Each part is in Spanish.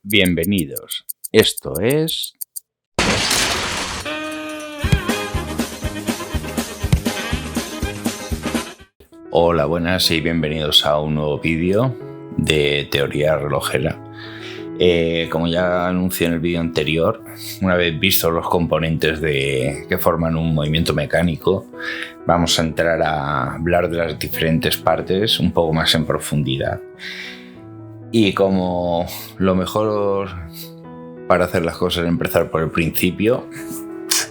Bienvenidos. Esto es... Hola, buenas y bienvenidos a un nuevo vídeo de teoría relojera. Como ya anuncié en el vídeo anterior, una vez vistos los componentes que forman un movimiento mecánico, vamos a entrar a hablar de las diferentes partes un poco más en profundidad. Y como lo mejor para hacer las cosas es empezar por el principio,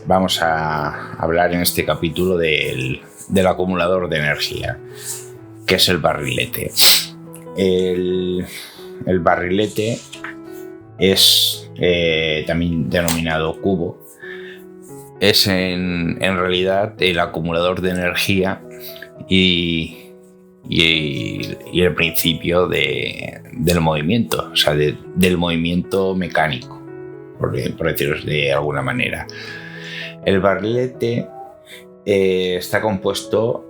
vamos a hablar en este capítulo del acumulador de energía, que es el barrilete. El barrilete es también denominado cubo. Es en realidad el acumulador de energía y el principio del movimiento, o sea, del movimiento mecánico, por decirlo de alguna manera. El barrilete está compuesto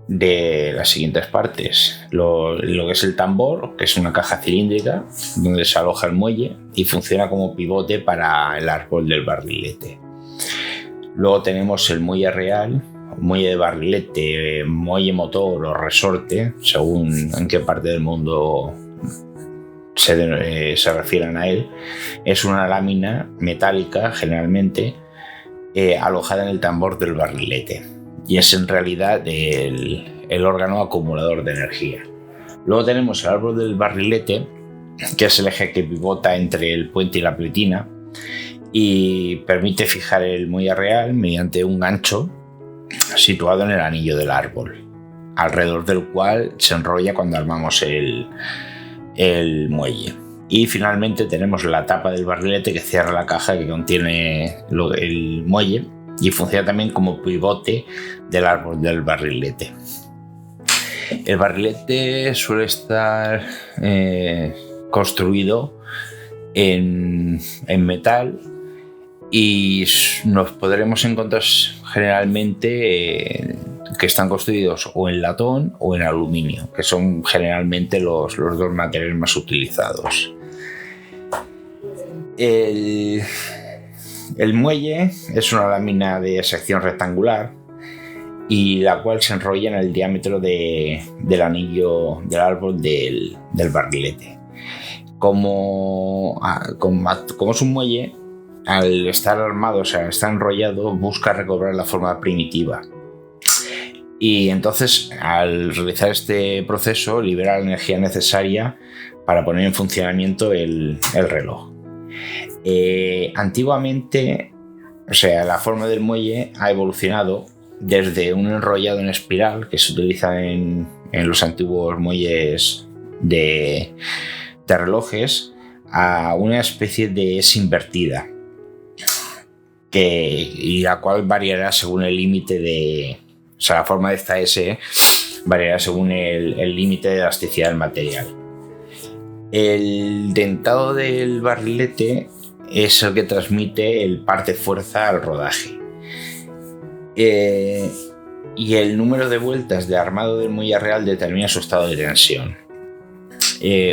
de las siguientes partes: lo que es el tambor, que es una caja cilíndrica donde se aloja el muelle y funciona como pivote para el árbol del barrilete. Luego tenemos el muelle real, muelle de barrilete, muelle motor o resorte, según en qué parte del mundo se refieran a él. Es una lámina metálica, generalmente, alojada en el tambor del barrilete, y es en realidad el órgano acumulador de energía. Luego tenemos el árbol del barrilete, que es el eje que pivota entre el puente y la pletina y permite fijar el muelle real mediante un gancho situado en el anillo del árbol, alrededor del cual se enrolla cuando armamos el muelle. Y finalmente tenemos la tapa del barrilete, que cierra la caja que contiene el muelle y funciona también como pivote del árbol del barrilete. El barrilete suele estar construido en metal, y nos podremos encontrar generalmente que están construidos o en latón o en aluminio, que son generalmente los dos materiales más utilizados. El muelle es una lámina de sección rectangular y la cual se enrolla en el diámetro del anillo del árbol del barrilete. Como es un muelle, al estar armado, o sea, está enrollado, busca recobrar la forma primitiva. Y entonces, al realizar este proceso, libera la energía necesaria para poner en funcionamiento el reloj. Antiguamente, o sea, la forma del muelle ha evolucionado desde un enrollado en espiral que se utiliza en los antiguos muelles de relojes a una especie de S invertida, y la cual variará según el límite o sea, la forma de esta S variará según el límite de elasticidad del material. El dentado del barrilete es el que transmite el par de fuerza al rodaje. Y el número de vueltas de armado del muelle real determina su estado de tensión.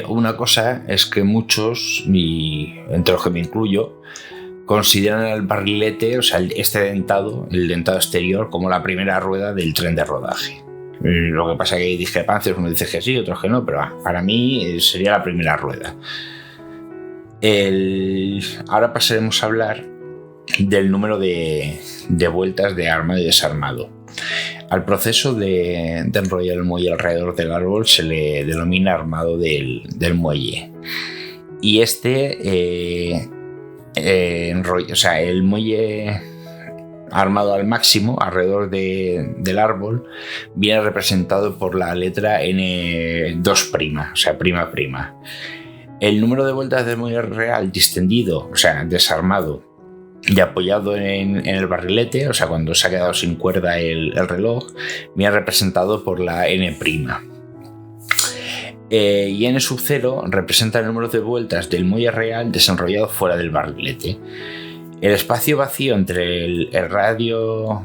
Una cosa es que muchos, y entre los que me incluyo, consideran el barrilete, o sea, el dentado exterior, como la primera rueda del tren de rodaje. Lo que pasa es que hay discrepancias, unos dicen que sí, otros que no, pero para mí sería la primera rueda. Ahora pasaremos a hablar del número de vueltas de armado y desarmado. Al proceso de enrollar el muelle alrededor del árbol se le denomina armado del muelle. Y o sea, el muelle armado al máximo alrededor del árbol viene representado por la letra N2', o sea, prima. El número de vueltas del muelle real distendido, o sea, desarmado y apoyado en el barrilete, o sea, cuando se ha quedado sin cuerda el reloj, viene representado por la N'. Y N sub 0 representa el número de vueltas del muelle real desenrollado fuera del barrilete. El espacio vacío entre el radio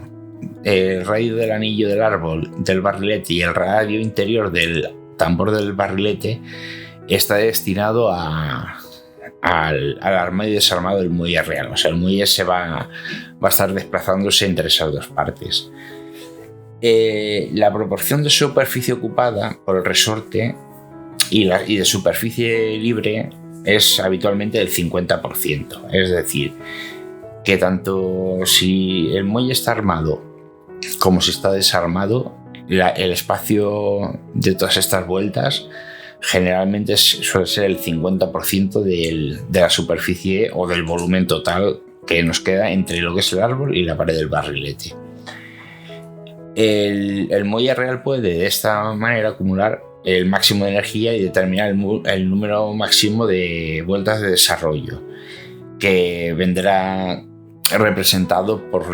del anillo del árbol del barrilete y el radio interior del tambor del barrilete está destinado a al armado y desarmado del muelle real. O sea, el muelle va a estar desplazándose entre esas dos partes. La proporción de superficie ocupada por el resorte y de superficie libre es habitualmente del 50%. Es decir, que tanto si el muelle está armado como si está desarmado, el espacio de todas estas vueltas generalmente suele ser el 50% de la superficie o del volumen total que nos queda entre lo que es el árbol y la pared del barrilete. El muelle real puede de esta manera acumular el máximo de energía y determinar el número máximo de vueltas de desarrollo, que vendrá representado por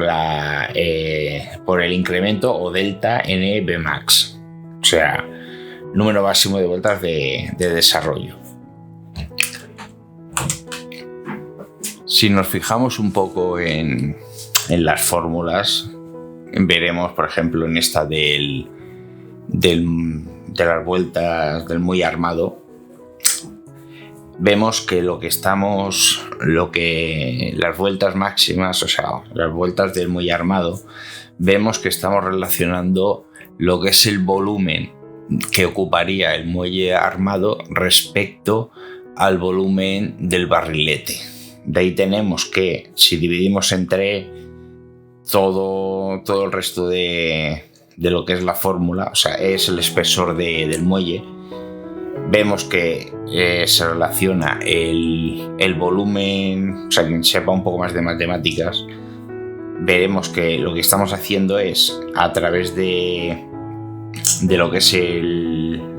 el incremento o delta NB max, o sea, número máximo de vueltas de desarrollo. Si nos fijamos un poco en las fórmulas, veremos, por ejemplo, en esta de las vueltas del muelle armado, vemos que las vueltas máximas, o sea, las vueltas del muelle armado, vemos que estamos relacionando lo que es el volumen que ocuparía el muelle armado respecto al volumen del barrilete. De ahí tenemos que, si dividimos entre todo el resto de lo que es la fórmula, o sea, es el espesor del muelle, vemos que se relaciona el volumen. O sea, quien sepa un poco más de matemáticas, veremos que lo que estamos haciendo es, a través de lo que es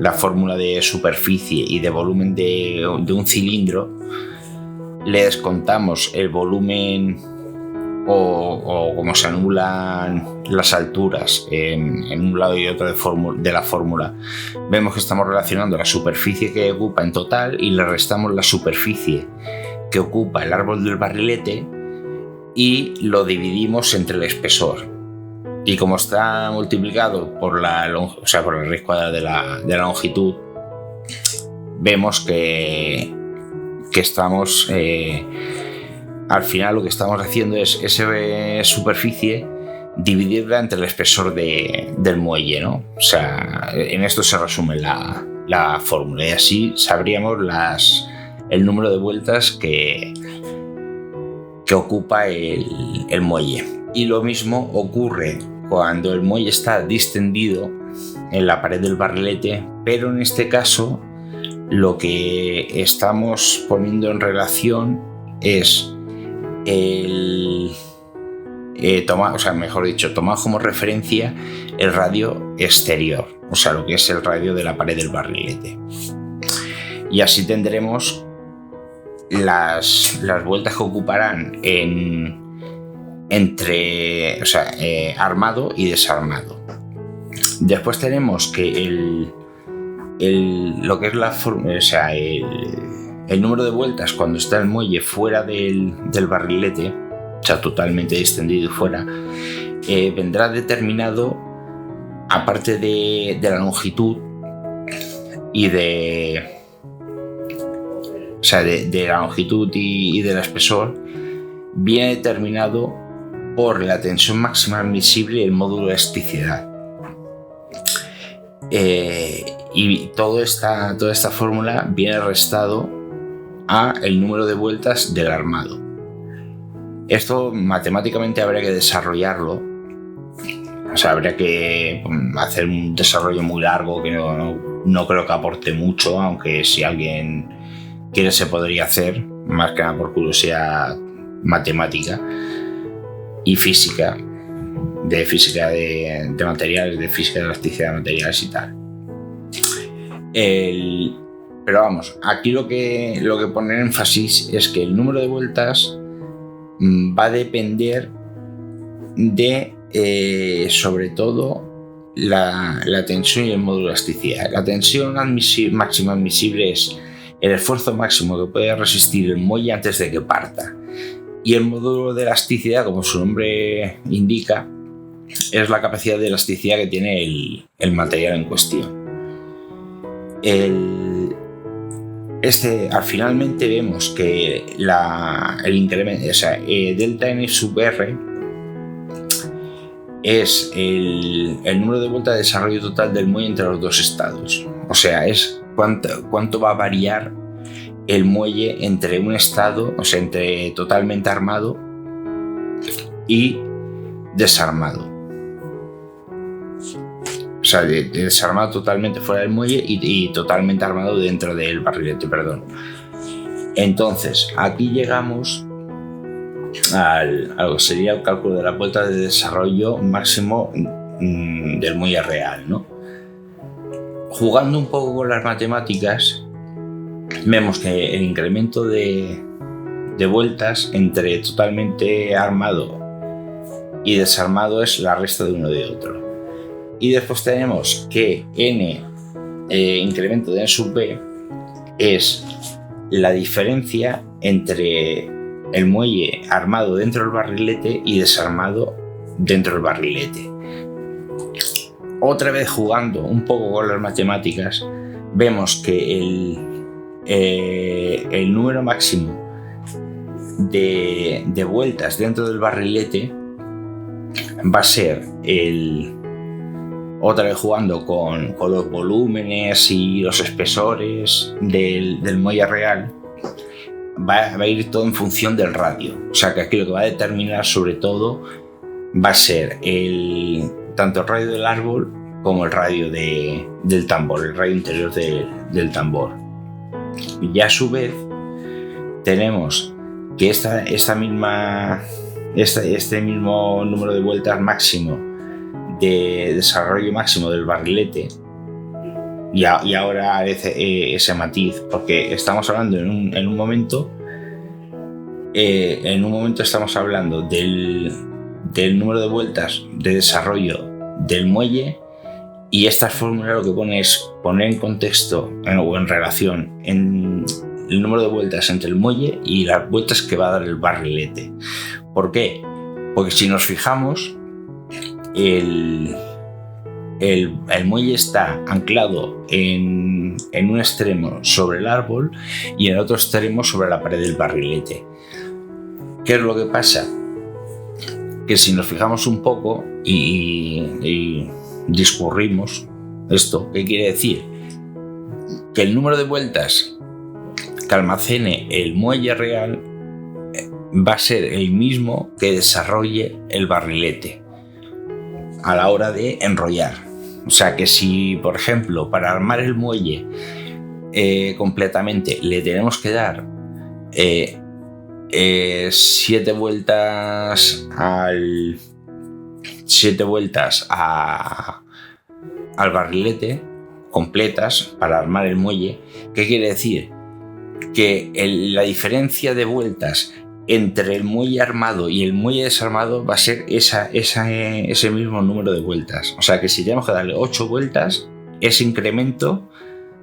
la fórmula de superficie y de volumen de un cilindro, le descontamos el volumen o como se anulan las alturas en un lado y otro de la fórmula. Vemos que estamos relacionando la superficie que ocupa en total y le restamos la superficie que ocupa el árbol del barrilete y lo dividimos entre el espesor. Y como está multiplicado por la raíz cuadrada de la longitud, vemos que estamos al final lo que estamos haciendo es esa superficie dividirla entre el espesor del muelle, ¿no? O sea, en esto se resume la fórmula, y así sabríamos el número de vueltas que ocupa el muelle. Y lo mismo ocurre cuando el muelle está distendido en la pared del barrilete, pero en este caso lo que estamos poniendo en relación es tomado como referencia el radio exterior, o sea, lo que es el radio de la pared del barrilete. Y así tendremos las vueltas que ocuparán entre armado y desarmado. Después tenemos que lo que es el número de vueltas cuando está el muelle fuera del barrilete, o sea, totalmente distendido fuera, vendrá determinado, aparte de la longitud y de la longitud y del espesor, viene determinado por la tensión máxima admisible y el módulo de elasticidad. Y toda esta fórmula viene restado a el número de vueltas del armado. Esto matemáticamente habría que desarrollarlo, o sea, habría que hacer un desarrollo muy largo que no creo que aporte mucho, aunque si alguien quiere se podría hacer, más que nada por curiosidad matemática y física, de física de materiales, de física de elasticidad de materiales y tal. Pero vamos, aquí lo que poner énfasis es que el número de vueltas va a depender de, sobre todo, la tensión y el módulo de elasticidad. La tensión máxima admisible es el esfuerzo máximo que puede resistir el muelle antes de que parta. Y el módulo de elasticidad, como su nombre indica, es la capacidad de elasticidad que tiene el material en cuestión. finalmente vemos que el incremento, delta n sub r es el número de vueltas de desarrollo total del muelle entre los dos estados. O sea, es cuánto va a variar el muelle entre un estado, o sea, entre totalmente armado y desarmado. O sea, de desarmado totalmente fuera del muelle y totalmente armado dentro del barrilete, perdón. Entonces, aquí llegamos a lo que sería el cálculo de la vuelta de desarrollo máximo del muelle real, ¿no? Jugando un poco con las matemáticas, vemos que el incremento de vueltas entre totalmente armado y desarmado es la resta de uno de otro. Y después tenemos que n incremento de n sub b es la diferencia entre el muelle armado dentro del barrilete y desarmado dentro del barrilete. Otra vez jugando un poco con las matemáticas, vemos que el número máximo de vueltas dentro del barrilete va a ser otra vez jugando con los volúmenes y los espesores del muelle real, va a ir todo en función del radio. O sea que aquí lo que va a determinar sobre todo va a ser tanto el radio del árbol como el radio del tambor, el radio interior del tambor. Y a su vez tenemos que este mismo número de vueltas máximo de desarrollo máximo del barrilete, y ahora ese matiz, porque estamos hablando en un momento estamos hablando del número de vueltas de desarrollo del muelle, y esta fórmula lo que pone es poner en contexto o en relación el número de vueltas entre el muelle y las vueltas que va a dar el barrilete. ¿Por qué? Porque si nos fijamos, el muelle está anclado en un extremo sobre el árbol y en el otro extremo sobre la pared del barrilete. ¿Qué es lo que pasa? Que si nos fijamos un poco y discurrimos esto, ¿qué quiere decir? Que el número de vueltas que almacene el muelle real va a ser el mismo que desarrolle el barrilete a la hora de enrollar. O sea que si, por ejemplo, para armar el muelle completamente le tenemos que dar 7 vueltas al barrilete completas para armar el muelle, ¿qué quiere decir? Que la diferencia de vueltas entre el muelle armado y el muelle desarmado va a ser ese mismo número de vueltas. O sea que si tenemos que darle 8 vueltas, ese incremento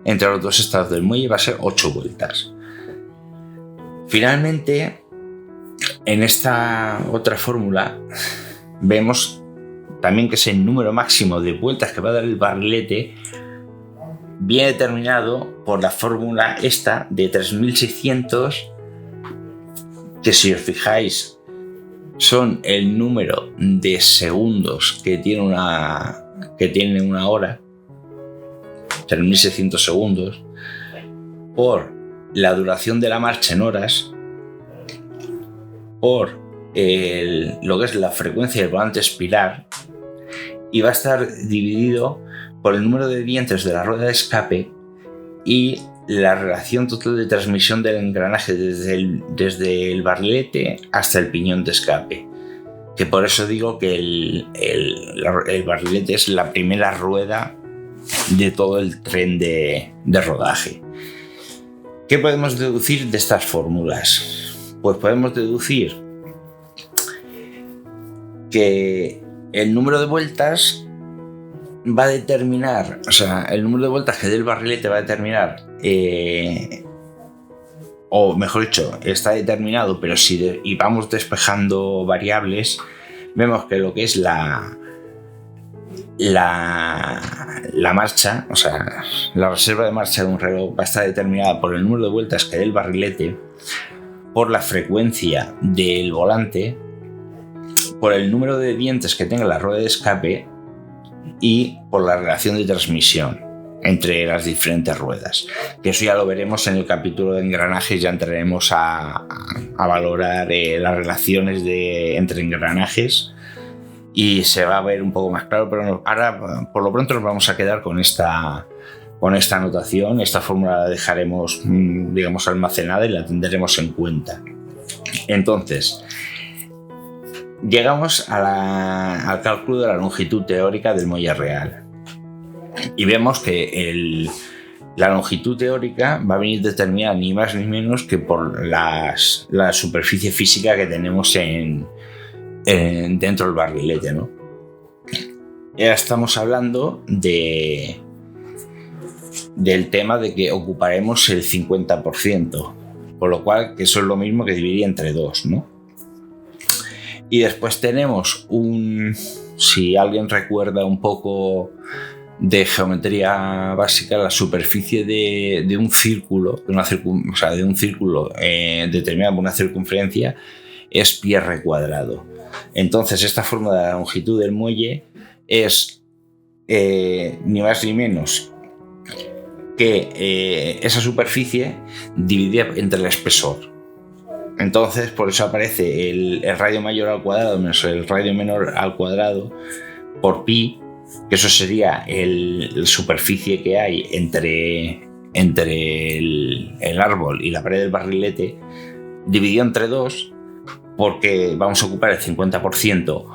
entre los dos estados del muelle va a ser 8 vueltas. Finalmente, en esta otra fórmula vemos también que ese número máximo de vueltas que va a dar el barrilete viene determinado por la fórmula esta de 3600, que si os fijáis son el número de segundos que tiene una hora, 3600 segundos, por la duración de la marcha en horas, por lo que es la frecuencia del volante espiral, y va a estar dividido por el número de dientes de la rueda de escape y la relación total de transmisión del engranaje desde el barrilete hasta el piñón de escape. Que por eso digo que el barrilete es la primera rueda de todo el tren de rodaje. ¿Qué podemos deducir de estas fórmulas? Pues podemos deducir que el número de vueltas va a determinar, o sea, el número de vueltas que dé el barrilete va a determinar, o mejor dicho, está determinado, pero si vamos despejando variables, vemos que lo que es la la marcha, o sea, la reserva de marcha de un reloj va a estar determinada por el número de vueltas que dé el barrilete, por la frecuencia del volante, por el número de dientes que tenga la rueda de escape y por la relación de transmisión entre las diferentes ruedas. Que eso ya lo veremos en el capítulo de engranajes, ya entraremos a valorar las relaciones entre engranajes y se va a ver un poco más claro, pero ahora por lo pronto nos vamos a quedar con esta anotación. Esta fórmula la dejaremos, digamos, almacenada y la tendremos en cuenta. Entonces, llegamos al cálculo de la longitud teórica del muelle real y vemos que la longitud teórica va a venir determinada ni más ni menos que por la superficie física que tenemos dentro del barrilete, ¿no? Ya estamos hablando del tema de que ocuparemos el 50%, por lo cual que eso es lo mismo que dividir entre 2, ¿no? Y después tenemos si alguien recuerda un poco de geometría básica, la superficie de un círculo, de un círculo determinado por una circunferencia, es pi r cuadrado. Entonces, esta fórmula de la longitud del muelle es ni más ni menos que esa superficie dividida entre el espesor. Entonces, por eso aparece el radio mayor al cuadrado menos el radio menor al cuadrado por pi, que eso sería la superficie que hay entre el árbol y la pared del barrilete, dividido entre 2, porque vamos a ocupar el 50%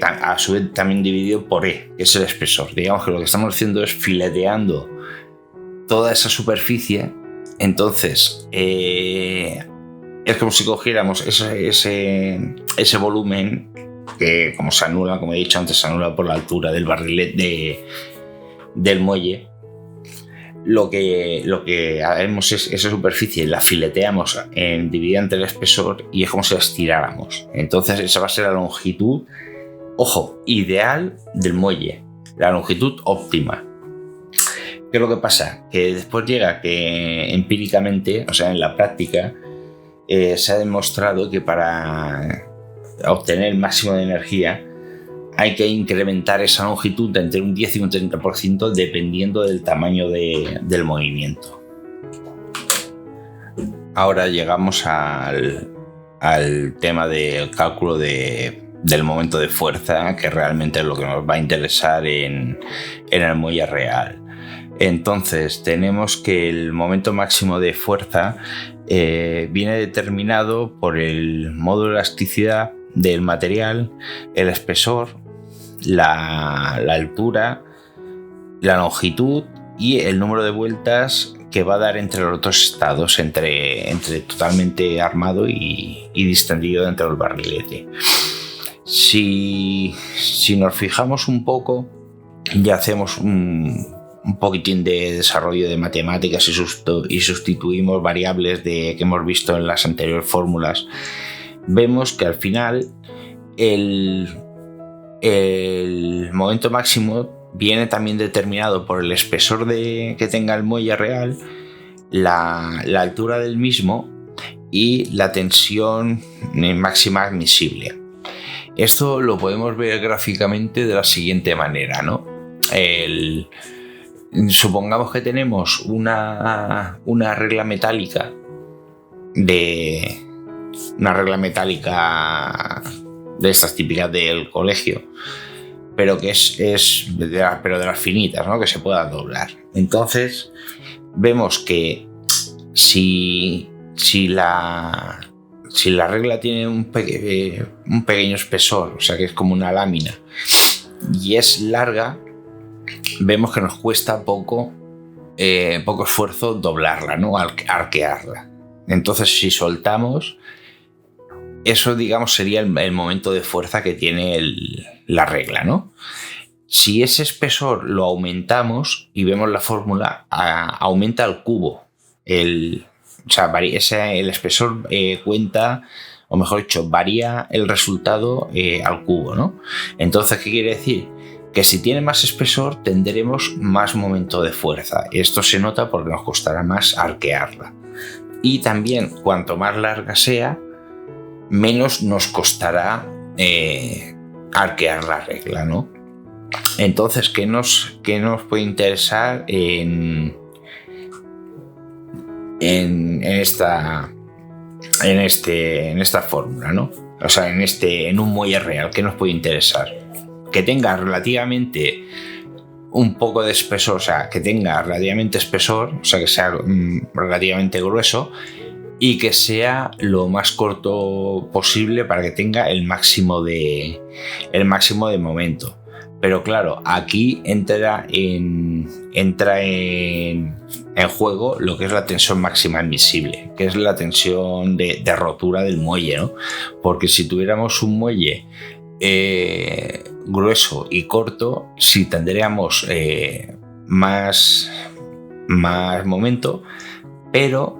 a su vez también dividido por E, que es el espesor. Digamos que lo que estamos haciendo es fileteando toda esa superficie. Entonces es como si cogiéramos ese volumen que, como se anula, como he dicho antes, se anula por la altura del barrilete del muelle. Lo que haremos es esa superficie la fileteamos dividida entre el espesor y es como si la estiráramos. Entonces esa va a ser la longitud, ojo, ideal del muelle, la longitud óptima. ¿Qué es lo que pasa? Que después llega que empíricamente, o sea, en la práctica, se ha demostrado que para obtener el máximo de energía hay que incrementar esa longitud de entre un 10 y un 30% dependiendo del tamaño del movimiento. Ahora llegamos al tema del cálculo del momento de fuerza, que realmente es lo que nos va a interesar en el muelle real. Entonces tenemos que el momento máximo de fuerza viene determinado por el módulo de elasticidad del material, el espesor, la altura, la longitud y el número de vueltas que va a dar entre los dos estados, entre totalmente armado y distendido dentro del barrilete. Si nos fijamos un poco y hacemos un poquitín de desarrollo de matemáticas y sustituimos variables que hemos visto en las anteriores fórmulas, vemos que al final el momento máximo viene también determinado por el espesor que tenga el muelle real, la altura del mismo y la tensión máxima admisible. Esto lo podemos ver gráficamente de la siguiente manera, ¿no? Supongamos que tenemos una regla metálica de estas típicas del colegio, pero que es de las finitas, ¿no? Que se pueda doblar. Entonces vemos que si la regla tiene un pequeño espesor, o sea que es como una lámina, y es larga, vemos que nos cuesta poco esfuerzo doblarla, ¿no? Arquearla. Entonces, si soltamos, eso, digamos, sería el momento de fuerza que tiene la regla, ¿no? Si ese espesor lo aumentamos y vemos la fórmula, aumenta al cubo. El espesor cuenta, o mejor dicho, varía el resultado al cubo, ¿no? Entonces, ¿qué quiere decir? que si tiene más espesor tendremos más momento de fuerza. Esto se nota porque nos costará más arquearla. Y también cuanto más larga sea, menos nos costará arquear la regla, ¿no? Entonces, ¿qué nos puede interesar en esta fórmula, ¿no? O sea, en un muelle real, ¿qué nos puede interesar? Que tenga relativamente un poco de espesor, o sea, que tenga relativamente espesor, o sea, que sea relativamente grueso y que sea lo más corto posible para que tenga el máximo de momento. Pero claro, aquí entra en juego lo que es la tensión máxima admisible, que es la tensión de rotura del muelle, ¿no? Porque si tuviéramos un muelle grueso y corto, sí tendríamos más momento, pero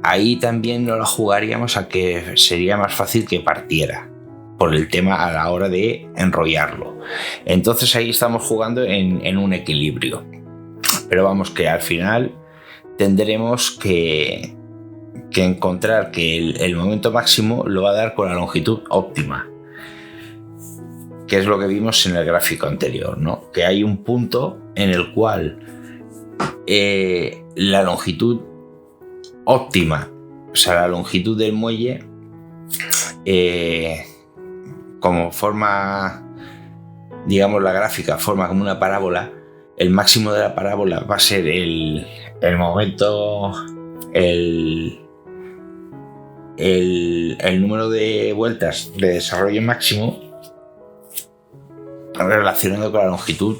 ahí también nos la jugaríamos a que sería más fácil que partiera por el tema a la hora de enrollarlo. Entonces ahí estamos jugando en un equilibrio, pero vamos, que al final tendremos que encontrar que el momento máximo lo va a dar con la longitud óptima, que es lo que vimos en el gráfico anterior, ¿no? Que hay un punto en el cual la longitud óptima, o sea, la longitud del muelle, como forma, digamos, la gráfica forma como una parábola. El máximo de la parábola va a ser el momento, el número de vueltas de desarrollo máximo relacionado con la longitud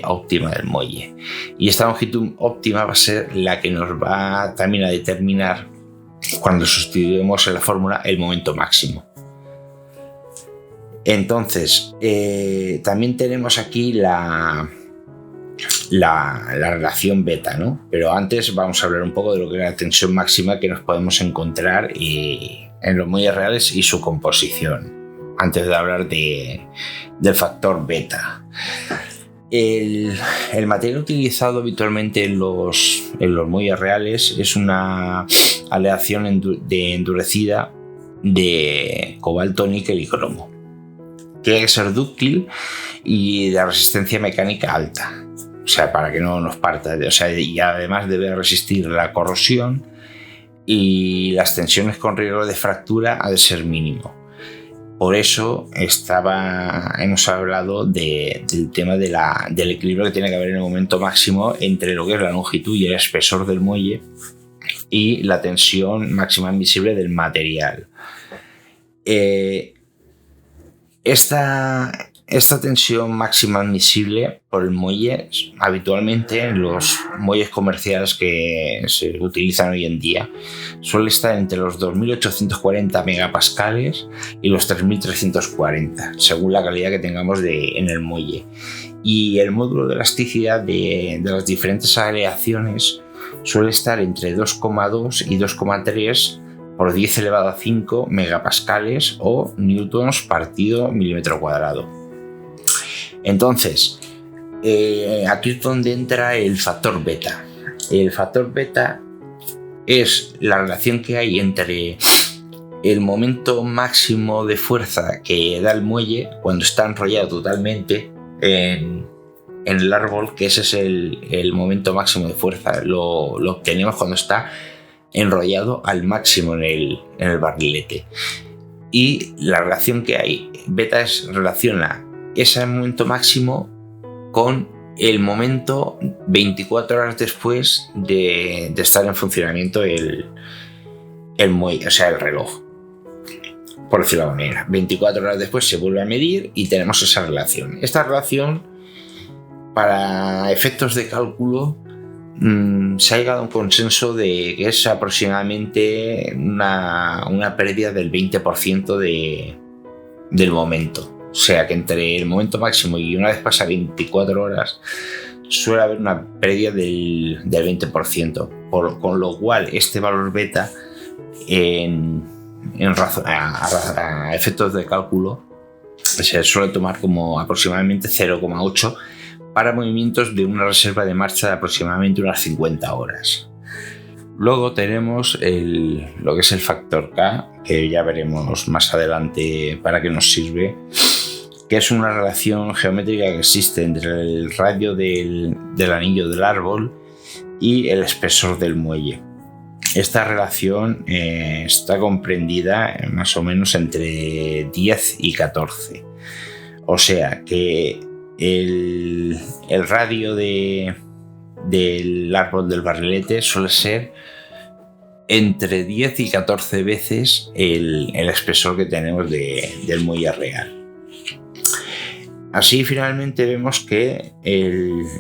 óptima del muelle. Y esta longitud óptima va a ser la que nos va también a determinar, cuando sustituimos en la fórmula, el momento máximo. Entonces, también tenemos aquí la relación beta, ¿no? Pero antes vamos a hablar un poco de lo que es la tensión máxima que nos podemos encontrar en los muelles reales y su composición, antes de hablar del factor beta. El material utilizado habitualmente en los muelles reales es una aleación endurecida de cobalto, níquel y cromo. Tiene que ser dúctil y de resistencia mecánica alta, o sea, para que no nos parta, o sea, y además debe resistir la corrosión, y las tensiones con riesgo de fractura ha de ser mínimo. Por eso hemos hablado del tema del equilibrio que tiene que haber en el momento máximo entre lo que es la longitud y el espesor del muelle y la tensión máxima admisible del material. Esta tensión máxima admisible por el muelle, habitualmente en los muelles comerciales que se utilizan hoy en día, suele estar entre los 2.840 megapascales y los 3.340, según la calidad que tengamos en el muelle. Y el módulo de elasticidad de las diferentes aleaciones suele estar entre 2,2 y 2,3 por 10 elevado a 5 megapascales o newtons partido milímetro cuadrado. Entonces, aquí es donde entra el factor beta. El factor beta es la relación que hay entre el momento máximo de fuerza que da el muelle cuando está enrollado totalmente en el árbol, que ese es el momento máximo de fuerza. Lo obtenemos cuando está enrollado al máximo en el barrilete. Y la relación que hay, beta relaciona ese momento máximo con el momento 24 horas después de estar en funcionamiento el muelle, o sea, el reloj, por decirlo de alguna manera. 24 horas después se vuelve a medir y tenemos esa relación. Esta relación, para efectos de cálculo, se ha llegado a un consenso de que es aproximadamente una pérdida del 20% del momento. O sea que entre el momento máximo y una vez pasa 24 horas suele haber una pérdida del 20%, con lo cual este valor beta a efectos de cálculo Se suele tomar como aproximadamente 0,8 para movimientos de una reserva de marcha de aproximadamente unas 50 horas. Luego tenemos lo que es el factor K, que ya veremos más adelante para qué nos sirve, que es una relación geométrica que existe entre el radio del anillo del árbol y el espesor del muelle. Esta relación está comprendida más o menos entre 10 y 14. O sea que el radio del árbol del barrilete suele ser entre 10 y 14 veces el espesor que tenemos del muelle real. Así finalmente vemos que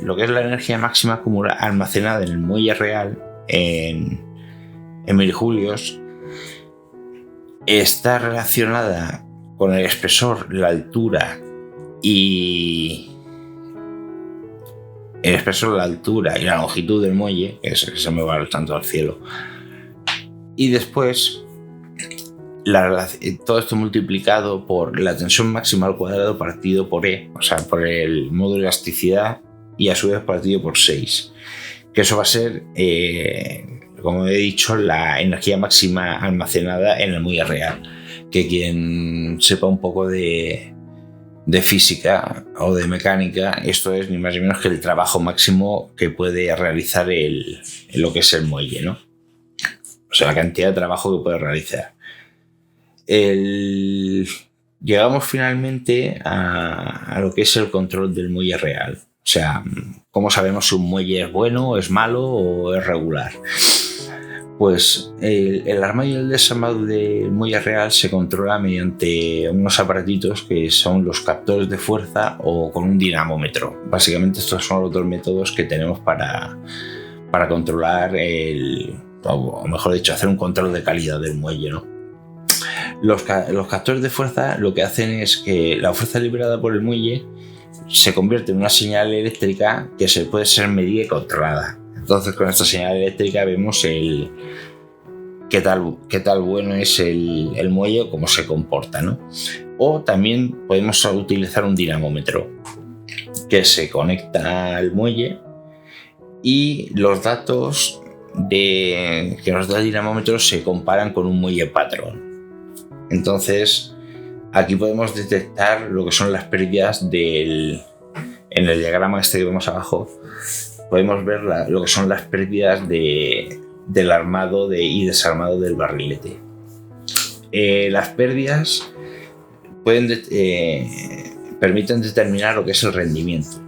lo que es la energía máxima almacenada en el muelle real en milijulios está relacionada con el espesor, la altura y la longitud del muelle, que se me va tanto al cielo, y después todo esto multiplicado por la tensión máxima al cuadrado partido por E, o sea, por el módulo de elasticidad, y a su vez partido por 6, que eso va a ser, como he dicho, la energía máxima almacenada en el muelle real, que quien sepa un poco de física o de mecánica, esto es ni más ni menos que el trabajo máximo que puede realizar lo que es el muelle, ¿no? O sea, la cantidad de trabajo que puede realizar. Llegamos finalmente a lo que es el control del muelle real. O sea, ¿cómo sabemos si un muelle es bueno, es malo o es regular? Pues el armado y el desarmado del muelle real se controla mediante unos aparatitos que son los captores de fuerza o con un dinamómetro. Básicamente estos son los dos métodos que tenemos para controlar o mejor dicho, hacer un control de calidad del muelle, ¿no? Los captores de fuerza lo que hacen es que la fuerza liberada por el muelle se convierte en una señal eléctrica que puede ser medida y controlada. Entonces con esta señal eléctrica vemos qué tal bueno es el muelle o cómo se comporta, ¿no? O también podemos utilizar un dinamómetro que se conecta al muelle y los datos que nos da el dinamómetro se comparan con un muelle patrón. Entonces aquí podemos detectar lo que son las pérdidas en el diagrama este que vemos abajo. Podemos ver lo que son las pérdidas del armado y desarmado del barrilete. Las pérdidas permiten determinar lo que es el rendimiento.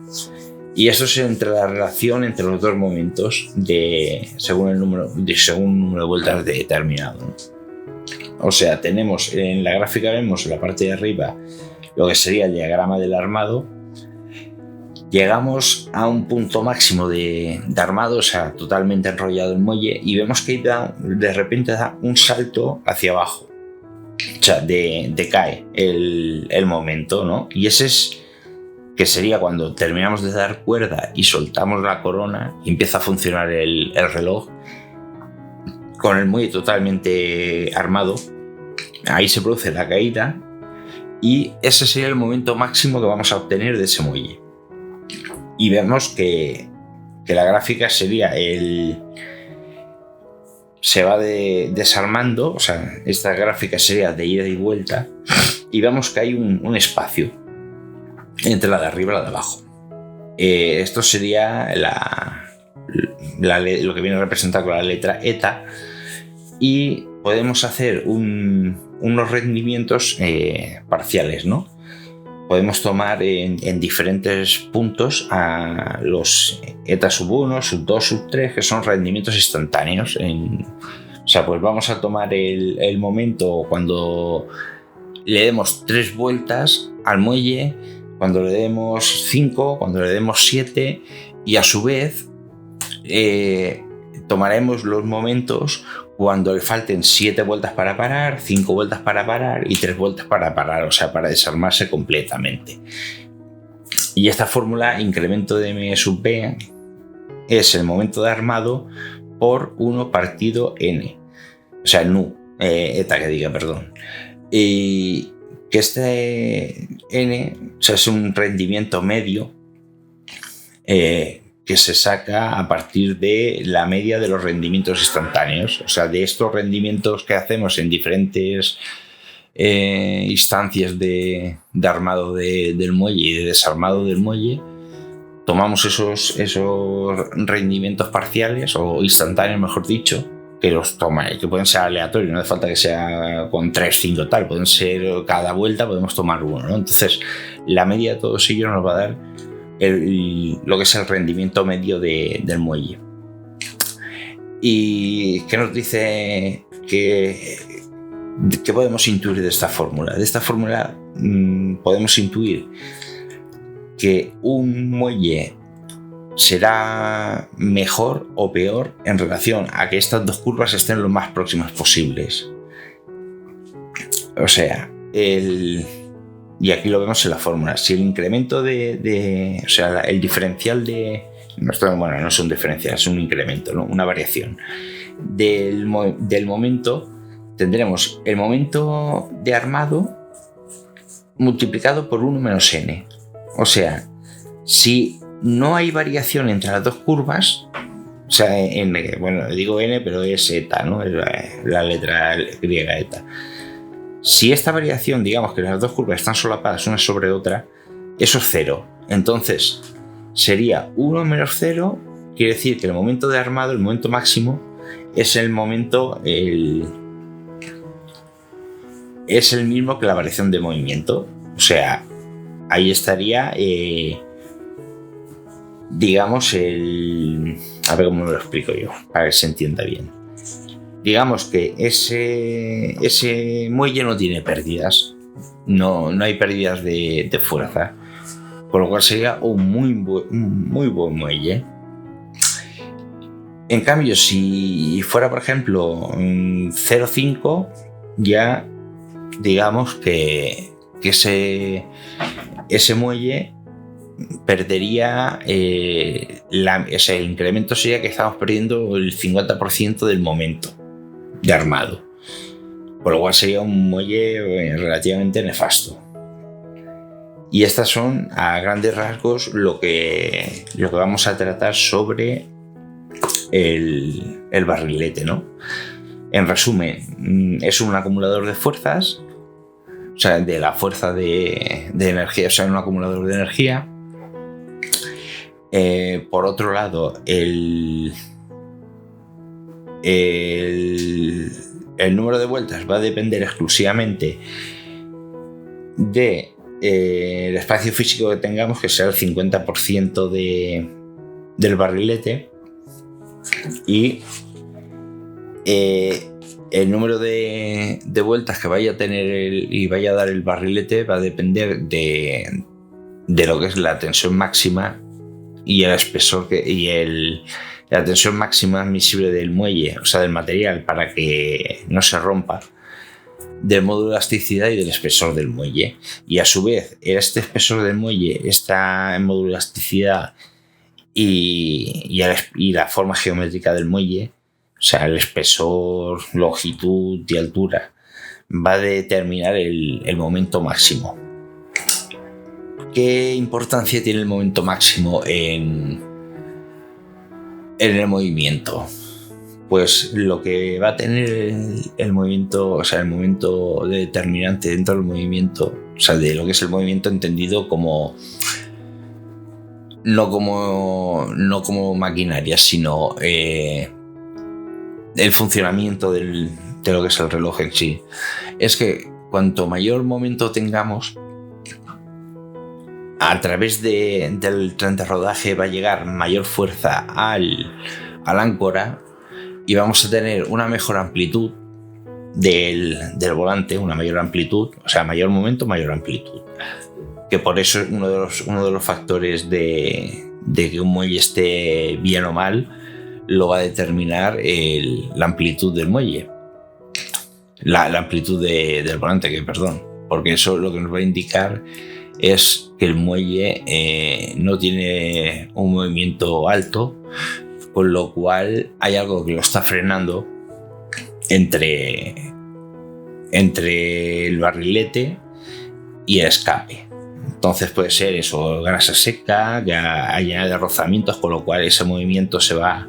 Y eso es entre la relación entre los dos momentos según un número de vueltas determinado, ¿no? O sea, tenemos en la gráfica, vemos en la parte de arriba lo que sería el diagrama del armado. Llegamos a un punto máximo de armado, o sea, totalmente enrollado el muelle, y vemos que de repente da un salto hacia abajo. O sea, decae el momento, ¿no? Y ese es que sería cuando terminamos de dar cuerda y soltamos la corona y empieza a funcionar el reloj con el muelle totalmente armado. Ahí se produce la caída y ese sería el momento máximo que vamos a obtener de ese muelle. Y vemos que la gráfica sería se va desarmando, o sea, esta gráfica sería de ida y vuelta, y vemos que hay un espacio entre la de arriba y la de abajo. Esto sería lo que viene representado con la letra eta, y podemos hacer unos rendimientos parciales, ¿no? Podemos tomar en diferentes puntos a los eta sub 1, sub 2, sub 3, que son rendimientos instantáneos. O sea, pues vamos a tomar el momento cuando le demos 3 vueltas al muelle, cuando le demos 5, cuando le demos 7, y a su vez tomaremos los momentos cuando le falten 7 vueltas para parar, 5 vueltas para parar y 3 vueltas para parar, o sea, para desarmarse completamente. Y esta fórmula, incremento de M sub B, es el momento de armado por 1 partido N, o sea, nu, eta que diga, perdón. Y que este N, o sea, es un rendimiento medio que se saca a partir de la media de los rendimientos instantáneos. O sea, de estos rendimientos que hacemos en diferentes instancias de armado del muelle y de desarmado del muelle, tomamos esos rendimientos parciales o instantáneos, mejor dicho, que los toma, que pueden ser aleatorios, no hace falta que sea con 3, 5 tal, pueden ser cada vuelta, podemos tomar uno, ¿no? Entonces, la media de todos ellos nos va a dar lo que es el rendimiento medio del muelle. ¿Y qué nos dice que podemos intuir de esta fórmula? De esta fórmula podemos intuir que un muelle será mejor o peor en relación a que estas dos curvas estén lo más próximas posibles. O sea, y aquí lo vemos en la fórmula, si el incremento o sea, el diferencial no es un diferencial, es un incremento, ¿no? Una variación del momento, tendremos el momento de armado multiplicado por 1 menos n. O sea, si no hay variación entre las dos curvas, o sea, digo n, pero es eta, ¿no? Es la letra griega eta. Si esta variación, digamos que las dos curvas están solapadas una sobre otra, eso es 0. Entonces, sería 1 menos 0, quiere decir que el momento de armado, el momento máximo, es el momento, es el mismo que la variación de movimiento. O sea, ahí estaría, digamos, a ver cómo me lo explico yo, para que se entienda bien. Digamos que ese muelle no tiene pérdidas, no hay pérdidas de fuerza, con lo cual sería un muy buen muelle. En cambio, si fuera, por ejemplo, 0,5, ya digamos que ese muelle perdería, ese incremento sería que estamos perdiendo el 50% del momento de armado, por lo cual sería un muelle relativamente nefasto. Y estas son a grandes rasgos lo que vamos a tratar sobre el barrilete, ¿no? En resumen, es un acumulador de fuerzas, o sea, de la fuerza de energía, o sea, un acumulador de energía. Por otro lado, el número de vueltas va a depender exclusivamente del espacio físico que tengamos, que será el 50% del barrilete, y el número de vueltas que vaya a tener y vaya a dar el barrilete va a depender de lo que es la tensión máxima y el espesor la tensión máxima admisible del muelle, o sea, del material, para que no se rompa, del módulo de elasticidad y del espesor del muelle. Y a su vez, este espesor del muelle está en módulo de elasticidad y la forma geométrica del muelle, o sea, el espesor, longitud y altura, va a determinar el momento máximo. ¿Qué importancia tiene el momento máximo en el movimiento? Pues lo que va a tener el movimiento, o sea, el momento determinante dentro del movimiento, o sea, de lo que es el movimiento entendido como no como maquinaria, sino el funcionamiento de lo que es el reloj en sí. Es que cuanto mayor momento tengamos, a través del tren de rodaje va a llegar mayor fuerza al áncora y vamos a tener una mejor amplitud del volante, una mayor amplitud, o sea, mayor momento, mayor amplitud. Que por eso es uno de los factores de que un muelle esté bien o mal, lo va a determinar la amplitud del muelle. La amplitud del volante, porque eso lo que nos va a indicar es que el muelle no tiene un movimiento alto, con lo cual hay algo que lo está frenando entre el barrilete y el escape. Entonces puede ser eso, grasa seca, que haya rozamientos, con lo cual ese movimiento se va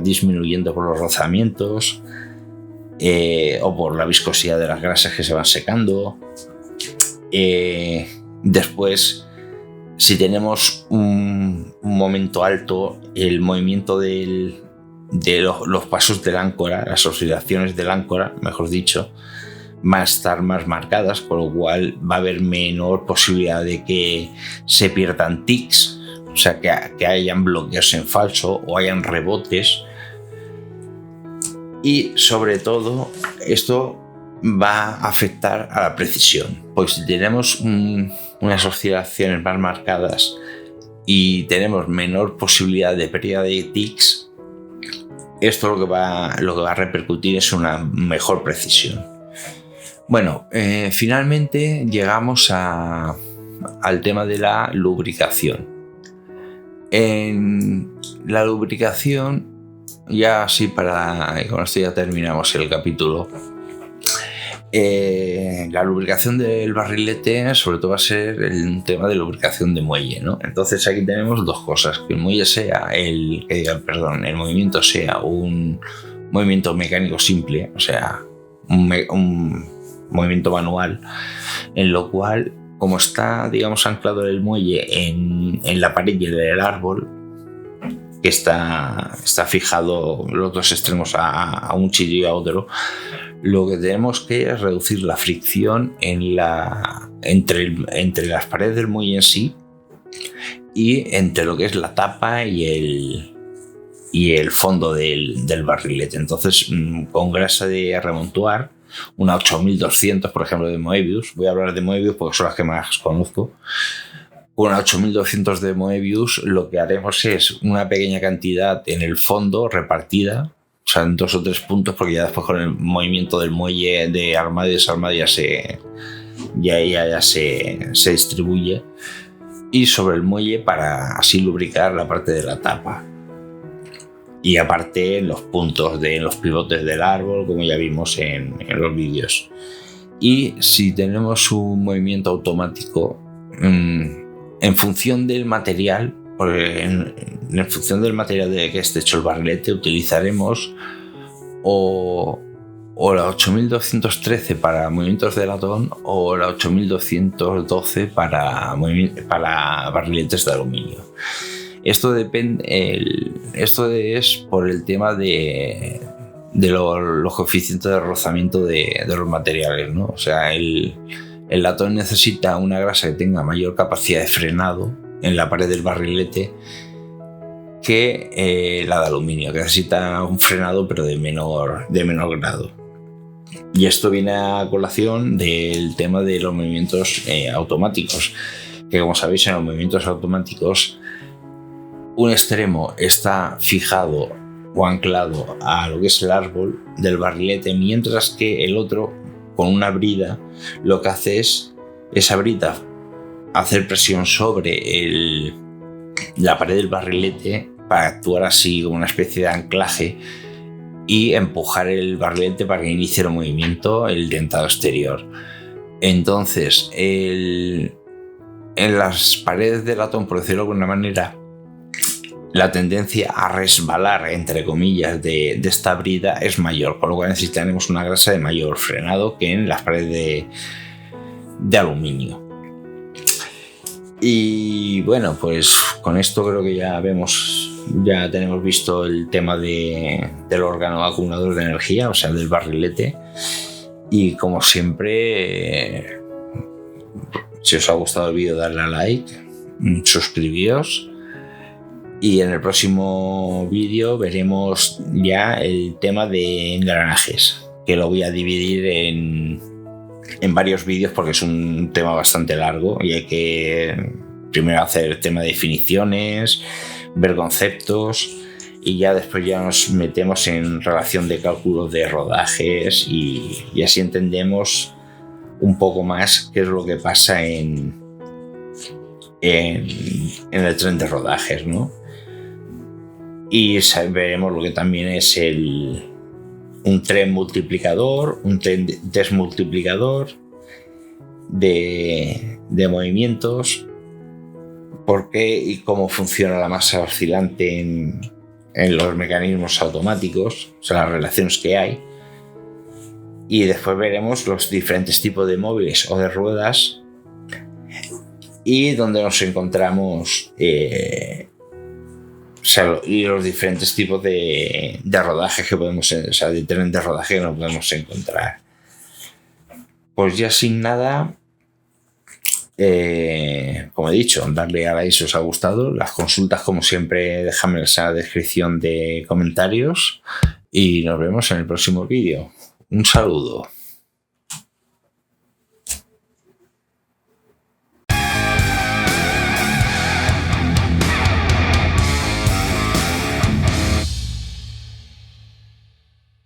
disminuyendo por los rozamientos, o por la viscosidad de las grasas que se van secando. Después, si tenemos un momento alto, el movimiento de los pasos del áncora, las oscilaciones del áncora, mejor dicho, van a estar más marcadas, con lo cual va a haber menor posibilidad de que se pierdan tics, o sea, que hayan bloqueos en falso o hayan rebotes. Y sobre todo, esto va a afectar a la precisión, pues si tenemos unas oscilaciones más marcadas y tenemos menor posibilidad de pérdida de tics, esto lo que va a repercutir es una mejor precisión. Bueno, finalmente llegamos al tema de la lubricación. En la lubricación, ya así con esto ya terminamos el capítulo. La lubricación del barrilete sobre todo va a ser el tema de lubricación de muelle, ¿no? Entonces aquí tenemos dos cosas: que el muelle sea el movimiento sea un movimiento mecánico simple, o sea, un movimiento manual, en lo cual, como está, digamos, anclado el muelle en la pared del árbol, que está fijado los dos extremos a un chillo y a otro, lo que tenemos que es reducir la fricción entre las paredes del muelle en sí y entre lo que es la tapa y el fondo del barrilete. Entonces, con grasa de remontuar, una 8200, por ejemplo, de Moebius, voy a hablar de Moebius porque son las que más conozco. Con una 8200 de Moebius, lo que haremos es una pequeña cantidad en el fondo repartida, o sea, en 2 o 3 puntos, porque ya después con el movimiento del muelle de armada y desarmada ya se distribuye, y sobre el muelle para así lubricar la parte de la tapa. Y aparte en los puntos en los pivotes del árbol, como ya vimos en los vídeos. Y si tenemos un movimiento automático, en función del material, en función del material de que esté hecho el barrilete, utilizaremos o la 8213 para movimientos de latón o la 8212 para barriletes de aluminio. Esto es por el tema de los coeficientes de rozamiento de los materiales, ¿no? O sea, el latón necesita una grasa que tenga mayor capacidad de frenado en la pared del barrilete que la de aluminio, que necesita un frenado pero de menor grado. Y esto viene a colación del tema de los movimientos automáticos, que como sabéis, en los movimientos automáticos un extremo está fijado o anclado a lo que es el árbol del barrilete, mientras que el otro, con una brida, lo que hace es esa brida hacer presión sobre la pared del barrilete para actuar así como una especie de anclaje y empujar el barrilete para que inicie el movimiento, el dentado exterior. Entonces, en las paredes de latón, por decirlo de alguna manera, la tendencia a resbalar, entre comillas, de esta brida es mayor, por lo cual necesitaremos una grasa de mayor frenado que en las paredes de aluminio. Y bueno, pues con esto creo que ya tenemos visto el tema del órgano acumulador de energía, o sea, del barrilete. Y como siempre, si os ha gustado el vídeo, darle a like, suscribíos. Y en el próximo vídeo veremos ya el tema de engranajes, que lo voy a dividir en varios vídeos porque es un tema bastante largo y hay que primero hacer el tema de definiciones, ver conceptos, y ya después ya nos metemos en relación de cálculos de rodajes y así entendemos un poco más qué es lo que pasa en el tren de rodajes, ¿no? Y veremos lo que también es un tren multiplicador, un tren desmultiplicador de movimientos, por qué y cómo funciona la masa oscilante en los mecanismos automáticos, o sea, las relaciones que hay. Y después veremos los diferentes tipos de móviles o de ruedas y donde nos encontramos y los diferentes tipos de rodaje que podemos, o sea, de tren de rodaje que nos podemos encontrar. Pues ya sin nada, como he dicho, darle a like si os ha gustado. Las consultas, como siempre, déjamelas en la descripción de comentarios y nos vemos en el próximo vídeo. Un saludo.